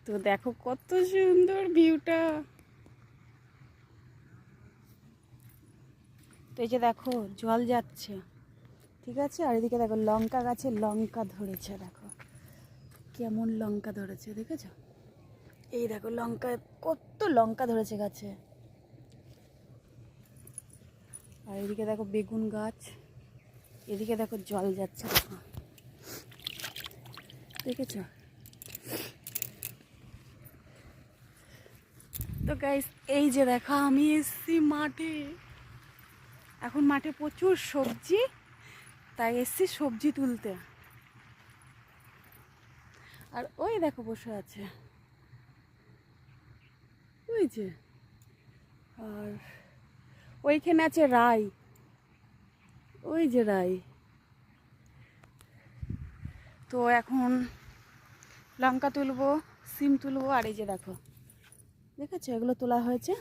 তো দেখো কত সুন্দর ভিউটা। তো এই যে দেখো জল যাচ্ছে, ঠিক আছে। আর এদিকে দেখো লঙ্কা গাছে লঙ্কা ধরেছে, দেখো কেমন লঙ্কা ধরেছে, দেখেছো? এই দেখো লঙ্কা, কত লঙ্কা ধরেছে গাছে। আর এদিকে দেখো বেগুন গাছ, এদিকে দেখো জল যাচ্ছে, দেখো দেখেছ? তো গাইস এই যে দেখো আমি এসছি মাঠে, এখন মাঠে প্রচুর সবজি, তাই এসছি সবজি তুলতে। আর ওই দেখো বসে আছে, ওই যে। আর ওইখানে আছে রাই, ওই যে রাই। তো এখন লঙ্কা তুলবো, সিম তুলবো। আর এই যে দেখো, দেখেছো এগুলো তোলা হয়েছে।